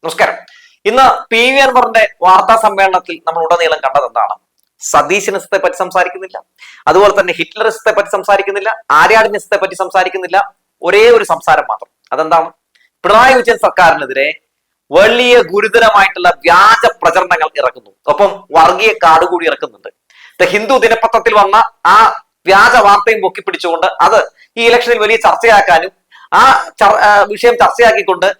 നമസ്കാരം. ഇന്ന് P V അൻവറിന്റെ വാർത്താ സമ്മേളനത്തിൽ നമ്മൾ ഉടനീളം കണ്ടത് എന്താണ്? സതീശനിസത്തെ പറ്റി സംസാരിക്കുന്നില്ല, അതുപോലെ തന്നെ ഹിറ്റ്ലറിസത്തെ പറ്റി സംസാരിക്കുന്നില്ല, ആര്യാടിനിസത്തെ പറ്റി സംസാരിക്കുന്നില്ല. ഒരേ ഒരു സംസാരം മാത്രം. അതെന്താണ്? പിണറായി വിജയൻ സർക്കാരിനെതിരെ വലിയ ഗുരുതരമായിട്ടുള്ള വ്യാജ പ്രചരണങ്ങൾ ഇറക്കുന്നു, ഒപ്പം വർഗീയ കാർഡ് കൂടി ഇറക്കുന്നുണ്ട്. ഹിന്ദു ദിനപത്രത്തിൽ വന്ന ആ വ്യാജ വാർത്തയും പൊക്കിപ്പിടിച്ചുകൊണ്ട് അത് ഈ ഇലക്ഷനിൽ വലിയ ചർച്ചയാക്കാനും ആ വിഷയം ചർച്ചയാക്കിക്കൊണ്ട്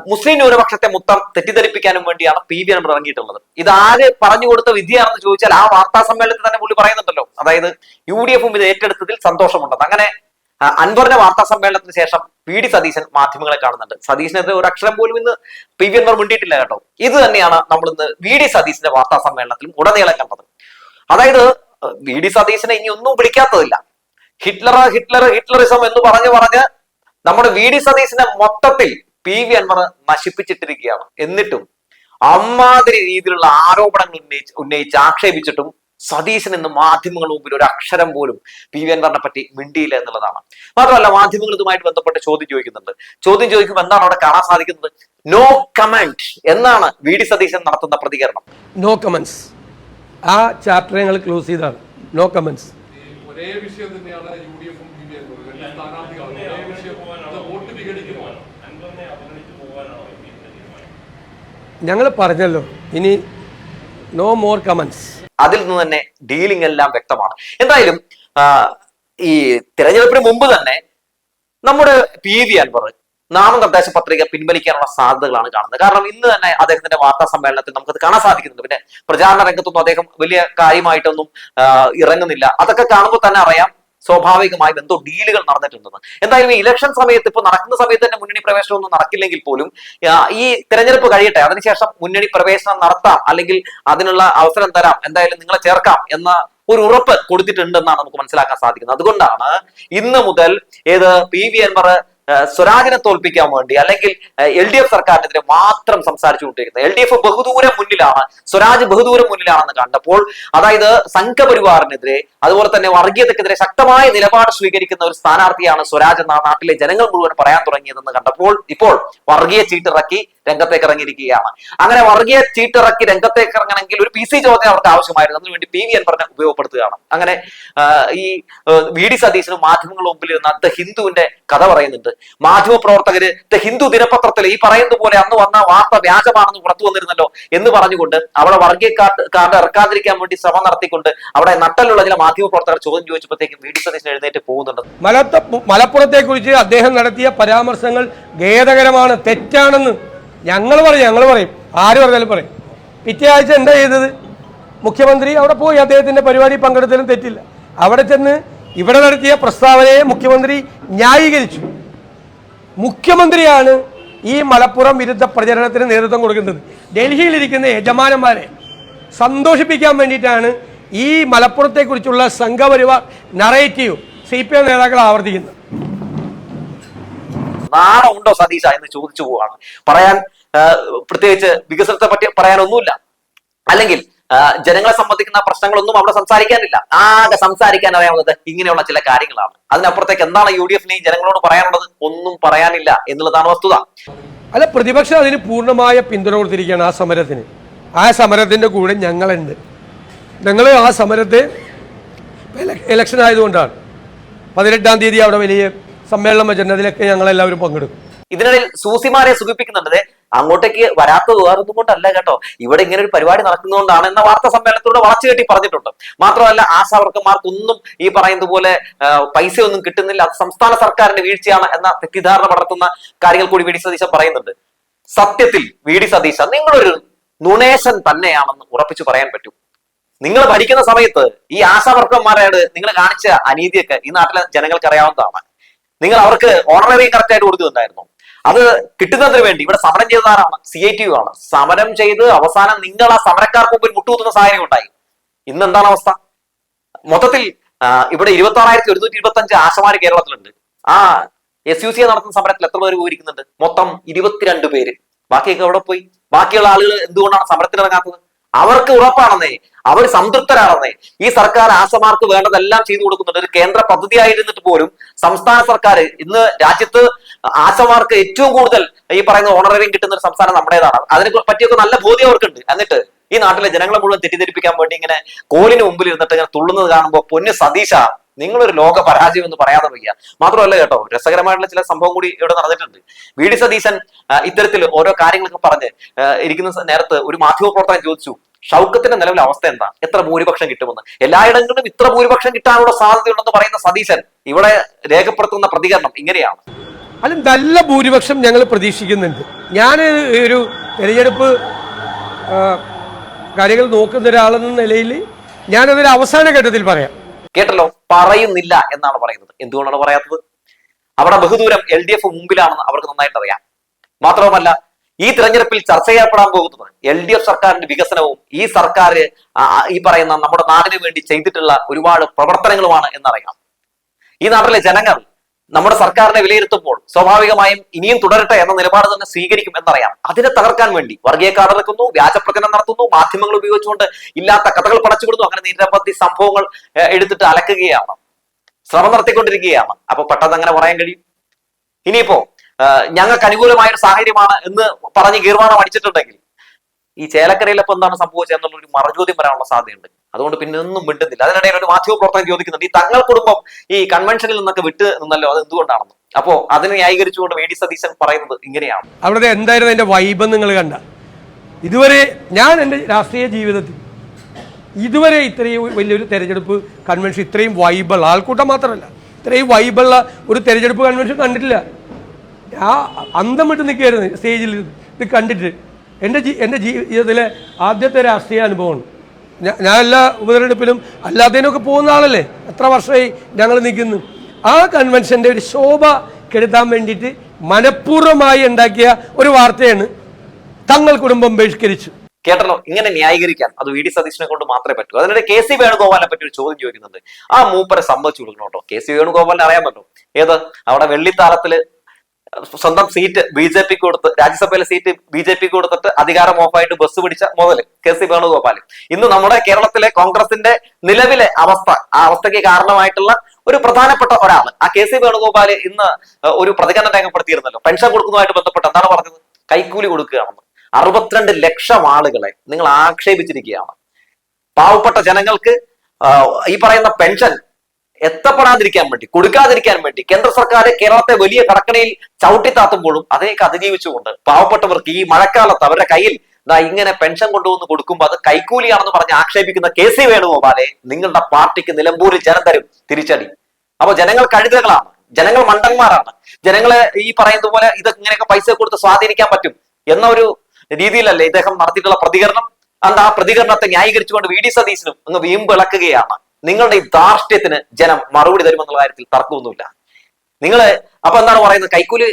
മുസ്ലിം ന്യൂനപക്ഷത്തെ മൊത്തം തെറ്റിദ്ധരിപ്പിക്കാനും വേണ്ടിയാണ് പി വി അൻവർ ഇറങ്ങിയിട്ടുള്ളത്. ഇത് ആര് പറഞ്ഞു കൊടുത്ത വിദ്യയാണെന്ന് ചോദിച്ചാൽ ആ വാർത്താ സമ്മേളനത്തിൽ തന്നെ പുള്ളി പറയുന്നുണ്ടല്ലോ. അതായത് UDF ഇത് ഏറ്റെടുത്തതിൽ സന്തോഷമുണ്ടെന്ന്. അങ്ങനെ അൻവറിന്റെ വാർത്താ സമ്മേളനത്തിന് ശേഷം വി ഡി സതീശൻ മാധ്യമങ്ങളെ കാണുന്നുണ്ട്. സതീശനെതിരെ ഒരു അക്ഷരം പോലും ഇന്ന് പി വി അൻവർ മിണ്ടിയിട്ടില്ല കേട്ടോ. ഇത് തന്നെയാണ് നമ്മൾ ഇന്ന് വി ഡി സതീശന്റെ വാർത്താ സമ്മേളനത്തിലും ഉടനീളം കണ്ടത്. അതായത് വി ഡി സതീശനെ ഇനി ഒന്നും വിളിക്കാത്തതില്ല. ഹിറ്റ്ലറിസം എന്ന് പറഞ്ഞ് നമ്മുടെ വി ഡി സതീശനെ മൊത്തത്തിൽ പി വി അൻവർ നശിപ്പിച്ചിട്ടിരിക്കുകയാണ്. എന്നിട്ടും അമ്മാതിരി രീതിയിലുള്ള ആരോപണങ്ങൾ ഉന്നയിച്ച് ആക്ഷേപിച്ചിട്ടും സതീശൻ എന്ന് മാധ്യമങ്ങളുടെ മുമ്പിൽ ഒരു അക്ഷരം പോലും പി വി അൻവറിനെ പറ്റി മിണ്ടിയില്ല എന്നുള്ളതാണ്. മാത്രമല്ല, മാധ്യമങ്ങൾ ഇതുമായിട്ട് ബന്ധപ്പെട്ട് ചോദ്യം ചോദിക്കുന്നുണ്ട്. ചോദ്യം ചോദിക്കുമ്പോൾ എന്താണ് അവിടെ കാണാൻ സാധിക്കുന്നത്? നോ കമന്റ് എന്നാണ് വി ഡി സതീശൻ നടത്തുന്ന പ്രതികരണം. No comments. ആ ചാപ്റ്റർ ഞങ്ങൾ ക്ലോസ് ചെയ്താണ്. No comments. ഒരേ വിഷയം തന്നെയാണ് UDF ഉം സ്ഥാനാർത്ഥികളും ഒരേ വിഷയം വോട്ട് വിഘടിക്കുമോ? ഞങ്ങൾ പറഞ്ഞല്ലോ, ഇനി നോ മോർ കമന്റ്സ്. അതിൽ നിന്ന് തന്നെ ഡീലിംഗ് എല്ലാം വ്യക്തമാണ്. എന്തായാലും ഈ തിരഞ്ഞെടുപ്പിന് മുമ്പ് തന്നെ നമ്മുടെ പി വി അൻവർ നാമനിർദ്ദേശ പത്രിക പിൻവലിക്കാനുള്ള സാധ്യതകളാണ് കാണുന്നത്. കാരണം ഇന്ന് തന്നെ അദ്ദേഹത്തിന്റെ വാർത്താ സമ്മേളനത്തിൽ നമുക്കത് കാണാൻ സാധിക്കുന്നുണ്ട്. പിന്നെ പ്രചാരണ രംഗത്തൊന്നും അദ്ദേഹം വലിയ കാര്യമായിട്ടൊന്നും ഇറങ്ങുന്നില്ല. അതൊക്കെ കാണുമ്പോൾ തന്നെ അറിയാം സ്വാഭാവികമായും എന്തോ ഡീലുകൾ നടന്നിട്ടുണ്ടെന്ന്. എന്തായാലും ഈ ഇലക്ഷൻ സമയത്ത് ഇപ്പൊ നടക്കുന്ന സമയത്ത് തന്നെ മുന്നണി പ്രവേശനം ഒന്നും നടക്കില്ലെങ്കിൽ പോലും ഈ തെരഞ്ഞെടുപ്പ് കഴിയട്ടെ, അതിനുശേഷം മുന്നണി പ്രവേശനം നടത്താം, അല്ലെങ്കിൽ അതിനുള്ള അവസരം തരാം, എന്തായാലും നിങ്ങളെ ചേർക്കാം എന്ന ഒരു ഉറപ്പ് കൊടുത്തിട്ടുണ്ടെന്നാണ് നമുക്ക് മനസ്സിലാക്കാൻ സാധിക്കുന്നത്. അതുകൊണ്ടാണ് ഇന്ന് മുതൽ പി വി അൻവർ സ്വരാജിനെ തോൽപ്പിക്കാൻ വേണ്ടി അല്ലെങ്കിൽ LDF സർക്കാരിനെതിരെ മാത്രം സംസാരിച്ചുകൊണ്ടിരിക്കുന്നത്. LDF ബഹുദൂരം മുന്നിലാണ്, സ്വരാജ് ബഹുദൂരം മുന്നിലാണെന്ന് കണ്ടപ്പോൾ, അതായത് സംഘപരിവാറിനെതിരെ അതുപോലെ തന്നെ വർഗീയതക്കെതിരെ ശക്തമായ നിലപാട് സ്വീകരിക്കുന്ന ഒരു സ്ഥാനാർത്ഥിയാണ് സ്വരാജ് എന്ന നാട്ടിലെ ജനങ്ങൾ മുഴുവൻ പറയാൻ തുടങ്ങിയതെന്ന് കണ്ടപ്പോൾ ഇപ്പോൾ വർഗീയ ചീട്ടിറക്കി രംഗത്തേക്ക് ഇറങ്ങിയിരിക്കുകയാണ്. അങ്ങനെ വർഗീയ ചീട്ടിറക്കി രംഗത്തേക്ക് ഇറങ്ങണമെങ്കിൽ ഒരു PC ജോർജിനെ അവർക്ക് ആവശ്യമായിരുന്നു. അതിനുവേണ്ടി പി വി അൻവറിനെ ഉപയോഗപ്പെടുത്തുകയാണ്. അങ്ങനെ ഈ വി ഡി സതീശനും മാധ്യമങ്ങളുടെ മുമ്പിൽ ഇരുന്ന ദ ഹിന്ദുവിന്റെ കഥ പറയുന്നുണ്ട്. മാധ്യമ പ്രവർത്തകര് ദ ഹിന്ദു ദിനപത്രത്തിൽ ഈ പറയുന്നത് പോലെ അന്ന് വന്ന വാർത്ത വ്യാജമാണെന്ന് പുറത്തു വന്നിരുന്നല്ലോ എന്ന് പറഞ്ഞുകൊണ്ട് അവിടെ വർഗീയ കാർഡ് ഇറക്കാതിരിക്കാൻ വേണ്ടി ശ്രമം നടത്തിക്കൊണ്ട് അവിടെ നട്ടലുള്ള ചില മാധ്യമ പ്രവർത്തകർ ചോദ്യം ചോദിച്ചപ്പോഴത്തേക്കും വി ഡി സതീശൻ എഴുന്നേറ്റ് പോകുന്നുണ്ട്. മലപ്പുറത്തെ കുറിച്ച് അദ്ദേഹം നടത്തിയ പരാമർശങ്ങൾ ഖേദകരമാണ്, തെറ്റാണെന്ന് ഞങ്ങൾ പറയും. ആര് പറഞ്ഞാലും പറയും. പിറ്റേ ആഴ്ച എന്താ ചെയ്തത്? മുഖ്യമന്ത്രി അവിടെ പോയി, അദ്ദേഹത്തിന്റെ പരിപാടി പങ്കെടുത്തതിലും തെറ്റില്ല. അവിടെ ചെന്ന് ഇവിടെ നടത്തിയ പ്രസ്താവനയെ മുഖ്യമന്ത്രി ന്യായീകരിച്ചു. മുഖ്യമന്ത്രിയാണ് ഈ മലപ്പുറം വിരുദ്ധ പ്രചരണത്തിന് നേതൃത്വം കൊടുക്കുന്നത്. ഡൽഹിയിലിരിക്കുന്ന യജമാനന്മാരെ സന്തോഷിപ്പിക്കാൻ വേണ്ടിയിട്ടാണ് ഈ മലപ്പുറത്തെക്കുറിച്ചുള്ള സംഘപരിവാർ നറേറ്റീവ് CPM നേതാക്കൾ ആവർത്തിക്കുന്നത്. നാണമുണ്ടോ സതീശ എന്ന് ചോദിച്ചു പോവാണ്. പറയാൻ പ്രത്യേകിച്ച് വികസനത്തെ പറ്റി പറയാനൊന്നുമില്ല, അല്ലെങ്കിൽ ജനങ്ങളെ സംബന്ധിക്കുന്ന പ്രശ്നങ്ങളൊന്നും അവിടെ സംസാരിക്കാനില്ല. ആകെ സംസാരിക്കാൻ അറിയാവുന്നത് ഇങ്ങനെയുള്ള ചില കാര്യങ്ങളാണ്. അതിനപ്പുറത്തേക്ക് എന്താണ് UDF ജനങ്ങളോട് പറയാനുള്ളത്? ഒന്നും പറയാനില്ല എന്നുള്ളതാണ് വസ്തുത. അല്ല, പ്രതിപക്ഷം അതിന് പൂർണ്ണമായ പിന്തുണ കൊടുത്തിരിക്കുകയാണ്. ആ സമരത്തിന്റെ കൂടെ ഞങ്ങളുണ്ട്. ഞങ്ങൾ ആ സമരത്തെ ഇലക്ഷൻ ആയതുകൊണ്ടാണ് 18-ാം തീയതി അവിടെ വലിയ സമ്മേളനം വെച്ചിട്ടുണ്ട്. അതിലൊക്കെ ഞങ്ങളെല്ലാവരും പങ്കെടുക്കും. ഇതിനിടയിൽ സൂസിമാരെ സുഖിപ്പിക്കുന്നുണ്ട്. അങ്ങോട്ടേക്ക് വരാത്തത് വേറൊന്നും കൊണ്ടല്ല കേട്ടോ, ഇവിടെ ഇങ്ങനെ ഒരു പരിപാടി നടക്കുന്നതുകൊണ്ടാണ് എന്ന വാർത്താ സമ്മേളനത്തിലൂടെ വളച്ചു കെട്ടി പറഞ്ഞിട്ടുണ്ട്. മാത്രമല്ല, ആശാവർക്കന്മാർക്കൊന്നും ഈ പറയുന്നത് പോലെ പൈസ ഒന്നും കിട്ടുന്നില്ല, അത് സംസ്ഥാന സർക്കാരിന്റെ വീഴ്ചയാണ് എന്ന തെറ്റിദ്ധാരണ പടർത്തുന്ന കാര്യങ്ങൾ കൂടി വി ഡി സതീശൻ പറയുന്നുണ്ട്. സത്യത്തിൽ വി ഡി സതീശ നിങ്ങളൊരു നുണേശൻ തന്നെയാണെന്ന് ഉറപ്പിച്ചു പറയാൻ പറ്റും. നിങ്ങൾ ഭരിക്കുന്ന സമയത്ത് ഈ ആശാവർക്കന്മാരോട് നിങ്ങൾ കാണിച്ച അനീതിയൊക്കെ ഈ നാട്ടിലെ ജനങ്ങൾക്ക് അറിയാവുന്നതാണ്. നിങ്ങൾ അവർക്ക് ഓണററി കറക്റ്റ് ആയിട്ട് കൊടുക്കുന്നുണ്ടായിരുന്നു. അത് കിട്ടുന്നതിന് വേണ്ടി ഇവിടെ സമരം ചെയ്തതാരാണ്? CITU ആണ്. സമരം ചെയ്ത് അവസാനം നിങ്ങൾ ആ സമരക്കാർക്ക് മുമ്പിൽ മുട്ടുകുത്തുന്ന സാഹചര്യം ഉണ്ടായി. ഇന്ന് എന്താണ് അവസ്ഥ? മൊത്തത്തിൽ ഇവിടെ 26,125 ആശമാര് കേരളത്തിലുണ്ട്. ആ SUC നടത്തുന്ന സമരത്തിൽ എത്ര പേര് പോയിരിക്കുന്നുണ്ട്? മൊത്തം 22 പേര്. ബാക്കിയൊക്കെ എവിടെ പോയി? ബാക്കിയുള്ള ആളുകൾ എന്തുകൊണ്ടാണ് സമരത്തിൽ ഇറങ്ങാത്തത്? അവർക്ക് ഉറപ്പാണെന്നേ, അവർ സംതൃപ്തരാണെന്നേ. ഈ സർക്കാർ ആശമാർക്ക് വേണ്ടതെല്ലാം ചെയ്തു കൊടുക്കുന്നുണ്ട്. ഒരു കേന്ദ്ര പദ്ധതി ആയിരുന്നിട്ട് പോലും സംസ്ഥാന സർക്കാർ ഇന്ന് രാജ്യത്ത് ആശമാർക്ക് ഏറ്റവും കൂടുതൽ ഈ പറയുന്ന ഓണറേറിയം കിട്ടുന്ന ഒരു സംസ്ഥാനം നമ്മുടേതാണ്. അതിനെ പറ്റിയൊക്കെ നല്ല ബോധ്യം അവർക്കുണ്ട്. എന്നിട്ട് ഈ നാട്ടിലെ ജനങ്ങളെ മുഴുവൻ തെറ്റിദ്ധരിപ്പിക്കാൻ വേണ്ടി ഇങ്ങനെ കോലിന് മുമ്പിൽ ഇരുന്നിട്ട് ഇങ്ങനെ തുള്ളുന്നത് കാണുമ്പോൾ പൊന്ന് സതീശ, നിങ്ങളൊരു ലോക പരാജയം എന്ന് പറയാതെ വയ്യ. മാത്രമല്ല കേട്ടോ, രസകരമായിട്ടുള്ള ചില സംഭവം കൂടി ഇവിടെ നടന്നിട്ടുണ്ട്. വി ഡി സതീശൻ ഇത്തരത്തിൽ ഓരോ കാര്യങ്ങളൊക്കെ പറഞ്ഞ് ഇരിക്കുന്ന നേരത്ത് ഒരു മാധ്യമപ്രവർത്തകൻ ചോദിച്ചു, ഷൗക്കത്തിന്റെ നിലവിലെ അവസ്ഥ എന്താ, എത്ര ഭൂരിപക്ഷം കിട്ടുമെന്ന്. എല്ലായിടങ്ങളിലും ഇത്ര ഭൂരിപക്ഷം കിട്ടാനുള്ള സാധ്യതയുണ്ടെന്ന് പറയുന്ന സതീശൻ ഇവിടെ രേഖപ്പെടുത്തുന്ന പ്രതികരണം ഇങ്ങനെയാണ്. അല്ല, നല്ല ഭൂരിപക്ഷം ഞങ്ങൾ പ്രതീക്ഷിക്കുന്നുണ്ട്. ഞാൻ ഒരു തെരഞ്ഞെടുപ്പ് കാര്യങ്ങൾ നോക്കുന്ന ഒരാളെന്ന നിലയിൽ ഞാനതൊരു അവസാന ഘട്ടത്തിൽ പറയാം. കേട്ടല്ലോ, പറയുന്നില്ല എന്നാണ് പറയുന്നത്. എന്തുകൊണ്ടാണ് പറയാത്തത്? അവിടെ ബഹുദൂരം LDF മുമ്പിലാണെന്ന് അവർക്ക് നന്നായിട്ട് അറിയാം. മാത്രവുമല്ല, ഈ തെരഞ്ഞെടുപ്പിൽ ചർച്ച ചെയ്യപ്പെടാൻ പോകുന്നത് LDF സർക്കാരിന്റെ വികസനവും ഈ സർക്കാർ ഈ പറയുന്ന നമ്മുടെ നാടിന് വേണ്ടി ചെയ്തിട്ടുള്ള ഒരുപാട് പ്രവർത്തനങ്ങളുമാണ് എന്നറിയാം. ഈ നാട്ടിലെ ജനങ്ങൾ നമ്മുടെ സർക്കാരിനെ വിലയിരുത്തുമ്പോൾ സ്വാഭാവികമായും ഇനിയും തുടരട്ടെ എന്ന നിലപാട് തന്നെ സ്വീകരിക്കും എന്നറിയാം. അതിനെ തകർക്കാൻ വേണ്ടി വർഗീയ കാർഡിറക്കുന്നു, വ്യാജപ്രചരണം നടത്തുന്നു, മാധ്യമങ്ങൾ ഉപയോഗിച്ചുകൊണ്ട് ഇല്ലാത്ത കഥകൾ പടച്ചുവിടുന്നു. അങ്ങനെ നിരവധി സംഭവങ്ങൾ എടുത്തിട്ട് അലക്കുകയാണ്, ശ്രമം നടത്തിക്കൊണ്ടിരിക്കുകയാണ്. അപ്പൊ പെട്ടെന്ന് അങ്ങനെ പറയാൻ കഴിയും? ഇനിയിപ്പോ ഞങ്ങൾക്ക് അനുകൂലമായ ഒരു സാഹചര്യമാണ് എന്ന് പറഞ്ഞ് ഗീർവാണം അടിച്ചിട്ടുണ്ടെങ്കിൽ ഈ ചേലക്കരയിലപ്പോ എന്താണ് സംഭവിച്ചത് എന്നുള്ള ഒരു മറുചോദ്യം വരാനുള്ള സാധ്യതയുണ്ട്. അതുകൊണ്ട് പിന്നെ ഒന്നും മിണ്ടുന്നില്ല. അതിനിടയിൽ ഒരു മാധ്യമപ്രവർത്തകൻ ചോദിക്കുന്നുണ്ട്, ഈ തങ്ങൾ കുടുംബം ഈ കൺവെൻഷനിൽ നിന്നൊക്കെ വിട്ട് നിന്നല്ലോ, അത് എന്തുകൊണ്ടാണെന്ന്. അപ്പോ അതിനെ ന്യായീകരിച്ചുകൊണ്ട് വി ഡി സതീശൻ പറയുന്നത് ഇങ്ങനെയാണ്. അവിടെ എന്തായിരുന്നു അതിന്റെ വൈബ് നിങ്ങൾ കണ്ട? ഇതുവരെ ഞാൻ എൻ്റെ രാഷ്ട്രീയ ജീവിതത്തിൽ ഇതുവരെ ഇത്രയും വലിയൊരു തെരഞ്ഞെടുപ്പ് കൺവെൻഷൻ ഇത്രയും വൈബുള്ള, ആൾക്കൂട്ടം മാത്രമല്ല, ഇത്രയും വൈബുള്ള ഒരു തെരഞ്ഞെടുപ്പ് കൺവെൻഷൻ കണ്ടിട്ടില്ല. ഞാൻ അന്തം വിട്ട് നിൽക്കുകയായിരുന്നു സ്റ്റേജിൽ ഇത് കണ്ടിട്ട്. എൻ്റെ ജീവിതത്തിലെ ആദ്യത്തെ രാഷ്ട്രീയ അനുഭവമാണ്. ഞാൻ എല്ലാ ഉപതെരഞ്ഞെടുപ്പിലും അല്ലാത്തതിനൊക്കെ പോകുന്ന ആളല്ലേ, എത്ര വർഷമായി ഞങ്ങൾ നിൽക്കുന്നു. ആ കൺവെൻഷൻ്റെ ഒരു ശോഭ കെടുത്താൻ വേണ്ടിയിട്ട് മനഃപൂർവ്വമായി ഉണ്ടാക്കിയ ഒരു വാർത്തയാണ് തങ്ങൾ കുടുംബം ബഹിഷ്കരിച്ചു. കേട്ടല്ലോ, ഇങ്ങനെ ന്യായീകരിക്കാൻ അത് വി ഡി സതീശനെ കൊണ്ട് മാത്രമേ പറ്റൂ. അതിനിടെ KC വേണുഗോപാലിനെ പറ്റി ഒരു ചോദ്യം ചോദിക്കുന്നുണ്ട്. ആ മൂപ്പരെ സമ്മതിച്ചു കൊടുക്കണം കേട്ടോ. KC വേണുഗോപാലിനെ അറിയാമല്ലോ, ഏത് അവിടെ വെള്ളിത്താലത്തില് സ്വന്തം സീറ്റ് BJP കൊടുത്ത്, രാജ്യസഭയിലെ സീറ്റ് BJP കൊടുത്തിട്ട് അധികാരം ഓഫായിട്ട് ബസ് പിടിച്ച മുതല് KC വേണുഗോപാൽ ഇന്ന് നമ്മുടെ കേരളത്തിലെ കോൺഗ്രസിന്റെ നിലവിലെ അവസ്ഥ, ആ അവസ്ഥയ്ക്ക് കാരണമായിട്ടുള്ള ഒരു പ്രധാനപ്പെട്ട ഒരാള്. ആ KC വേണുഗോപാൽ ഇന്ന് ഒരു പ്രതികരണം രേഖപ്പെടുത്തിയിരുന്നല്ലോ. പെൻഷൻ കൊടുക്കുന്നതുമായിട്ട് ബന്ധപ്പെട്ട് എന്താണ് പറഞ്ഞത്? കൈക്കൂലി കൊടുക്കുകയാണെന്ന്. 62 ലക്ഷം ആളുകളെ നിങ്ങൾ ആക്ഷേപിച്ചിരിക്കുകയാണ്. പാവപ്പെട്ട ജനങ്ങൾക്ക് ഈ പറയുന്ന പെൻഷൻ എത്തപ്പെടാതിരിക്കാൻ വേണ്ടി, കൊടുക്കാതിരിക്കാൻ വേണ്ടി കേന്ദ്ര സർക്കാർ കേരളത്തെ വലിയ കടക്കണയിൽ ചവിട്ടിത്താത്തുമ്പോഴും അതിനേക്ക് അതിജീവിച്ചുകൊണ്ട് പാവപ്പെട്ടവർക്ക് ഈ മഴക്കാലത്ത് അവരുടെ കയ്യിൽ ഇങ്ങനെ പെൻഷൻ കൊണ്ടുവന്ന് കൊടുക്കുമ്പോൾ അത് കൈക്കൂലിയാണെന്ന് പറഞ്ഞ് ആക്ഷേപിക്കുന്ന KC വേണുഗോപാലെ നിങ്ങളുടെ പാർട്ടിക്ക് നിലമ്പൂരിൽ ജനം തരും തിരിച്ചടി. അപ്പൊ ജനങ്ങൾ കഴുതകളാണ്, ജനങ്ങൾ മണ്ടന്മാരാണ്. ജനങ്ങളെ ഈ പറയുന്നത് പോലെ ഇത് ഇങ്ങനെയൊക്കെ പൈസ കൊടുത്ത് സ്വാധീനിക്കാൻ പറ്റും എന്ന ഒരു രീതിയിലല്ലേ ഇദ്ദേഹം നടത്തിയിട്ടുള്ള പ്രതികരണം. അന്ന് ആ പ്രതികരണത്തെ ന്യായീകരിച്ചുകൊണ്ട് വി ഡി സതീശനും അങ്ങ് വീമ്പിളക്കുകയാണ്. നിങ്ങളുടെ ഈ ധാർഷ്ട്യത്തിന് ജനം മറുപടി തരുമെന്നുള്ള കാര്യത്തിൽ തർക്കമൊന്നുമില്ല. നിങ്ങള് അപ്പൊ എന്താണ് പറയുന്നത്? കൈക്കൂലി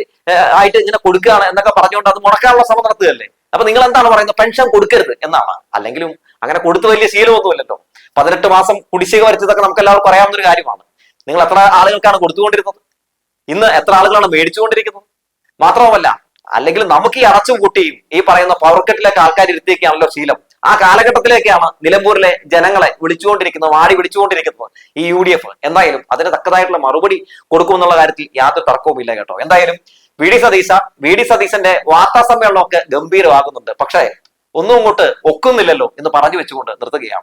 ആയിട്ട് ഇങ്ങനെ കൊടുക്കുകയാണ് എന്നൊക്കെ പറഞ്ഞുകൊണ്ട് അത് മുടക്കാനുള്ള ശ്രമം നടത്തുകയല്ലേ. അപ്പൊ നിങ്ങൾ എന്താണ് പറയുന്നത്? പെൻഷൻ കൊടുക്കരുത് എന്നാണ്. അല്ലെങ്കിലും അങ്ങനെ കൊടുത്തു വലിയ ശീലമൊന്നുമില്ലല്ലോ. 18 മാസം കുടിശ്ശിക വരച്ചതൊക്കെ നമുക്ക് എല്ലാവർക്കും അറിയാവുന്ന ഒരു കാര്യമാണ്. നിങ്ങൾ എത്ര ആളുകൾക്കാണ് കൊടുത്തുകൊണ്ടിരുന്നത്? ഇന്ന് എത്ര ആളുകളാണ് മേടിച്ചുകൊണ്ടിരിക്കുന്നത്? മാത്രവുമല്ല, അല്ലെങ്കിൽ നമുക്ക് ഈ അടച്ചും കൂട്ടിയും ഈ പറയുന്ന പവർക്കെട്ടിലേക്ക് ആൾക്കാർ ഇരുത്തിയൊക്കെയാണല്ലോ ശീലം. ആ കാലഘട്ടത്തിലേക്കാണ് നിലമ്പൂരിലെ ജനങ്ങളെ വിളിച്ചുകൊണ്ടിരിക്കുന്നത്, വാടി വിളിച്ചുകൊണ്ടിരിക്കുന്നത് ഈ UDF. എന്തായാലും അതിന് തക്കതായിട്ടുള്ള മറുപടി കൊടുക്കുമെന്നുള്ള കാര്യത്തിൽ യാതൊരു തർക്കവുമില്ല കേട്ടോ. എന്തായാലും വി ഡി സതീശന്റെ വാർത്താ സമ്മേളനമൊക്കെ ഗംഭീരമാകുന്നുണ്ട്. പക്ഷേ ഒന്നും അങ്ങോട്ട് ഒക്കുന്നില്ലല്ലോ എന്ന് പറഞ്ഞു വെച്ചുകൊണ്ട് നിർത്തുകയാണ്.